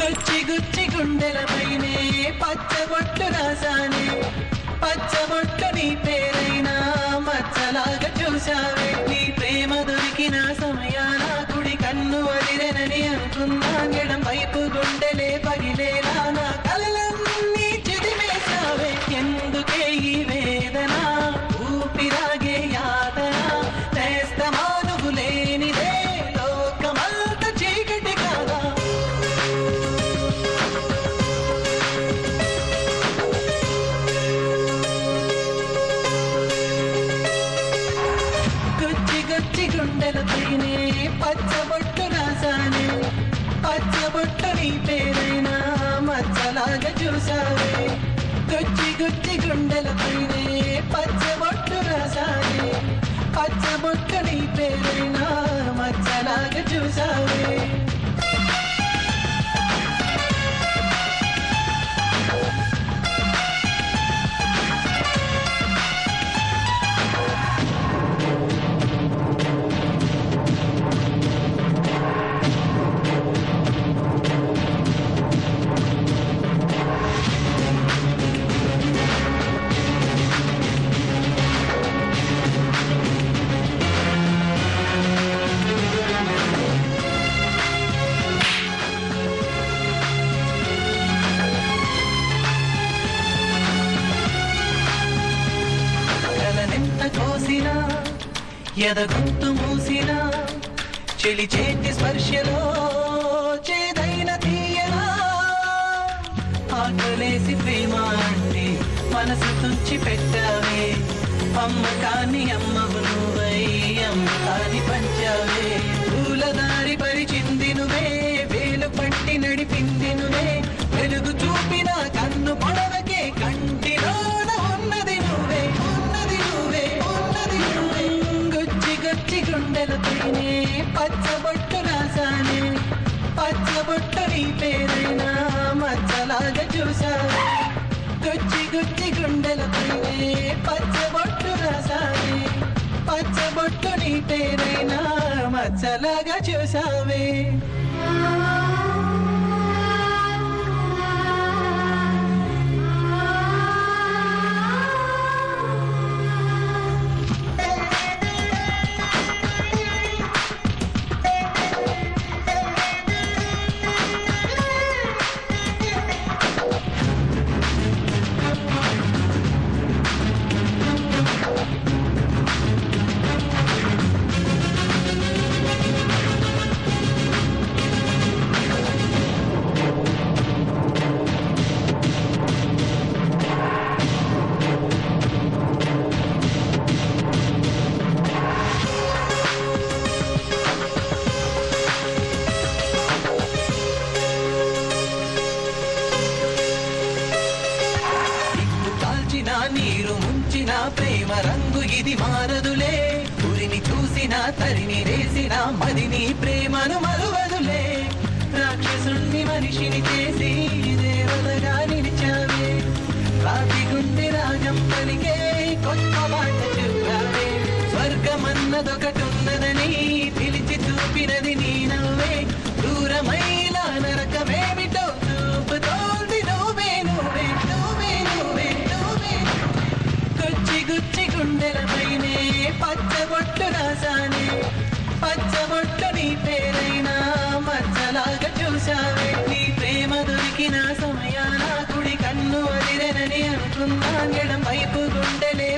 గుచ్చి గుచ్చి గుండెలపైనే పచ్చబొట్టు రాసానే, పచ్చబొట్టు నీ పేరైనా మచ్చలాగా చూసావే. నీ ప్రేమ దొరికిన సమయాన కుడి కన్ను అదిరెనని అనుకున్నా, ఎడం వైపు గుండెలే పగిలేలా నా కలలన్నీ చిదిమేశావే. ఎందుకే ఈ వేదన, ఊపిరాగే యాతన, నేస్తమా నువ్వు లేనిదే లోకమంత చీకటి కాదా. గుచ్చి గుచ్చి గుండెలపైనే పచ్చబొట్టు రాసానే, పచ్చబొట్టు నీ పేరైనా మచ్చలాగా చూసావే. గుచ్చి గుచ్చి గుండెలపైనే పచ్చబొట్టు రాసానే, పచ్చబొట్టు నీ పేరైనా మచ్చలాగా చూసావే. కోసినా ఎదగొంతు మూసినా, చెలి చేతి స్పర్శలో చేదైన తీయనా, ఆకలేసి ప్రేమ అంటే మనసు తుంచి పెట్టావే. అమ్మ కాని అమ్మవు నువ్వై అమ్మకాని పంచావే. పూలదారి పరిచింది నువ్వే, వేలు పట్టి నడిపింది నువ్వే, వెలుగు చూపిన కన్ను పొడవకే కంటిలోన ఉన్నది నువ్వే, ఉన్నది నువ్వే, ఉన్నది నువ్వే. గుచ్చి గుచ్చి గుండెలపైనే పచ్చబొట్టు రాసానే, పచ్చబొట్టు నీ పేరైనా మచ్చలాగా చూసావే. గుచ్చి గుచ్చి గుండెలపైనే పచ్చబొట్టు రాసానే, పచ్చబొట్టు నీ పేరైనా మచ్చలాగా చూసావే. నీరు ముంచిన ప్రేమ రంగు ఇది మారదులే, ఉరిని చూసిన తరిని రేసిన మదిని ప్రేమను మరువదులే. రాక్షసుణ్ణి మనిషిని చేసి దేవతగా నిలిచావే, రాతి గుండె రాగం పలికే కొత్త మాట చెప్పావే. స్వర్గమన్నదొకటున్నదని పిలిచి చూపినది నీ నవ్వే, దూరమైలా నరకమేమిటో చూపుతోంది నువ్వే, నువ్వే, నువ్వే, నువ్వే, నువ్వే. గుచ్చి గుచ్చి గుండెలపైనే పచ్చబొట్టు రాసానే, పచ్చబొట్టు నీ పేరైనా మచ్చలాగా చూసావే. నీ ప్రేమ దొరికిన సమయాన కుడి కన్ను అదిరెనని అనుకున్నా, ఎడం వైపు గుండెలే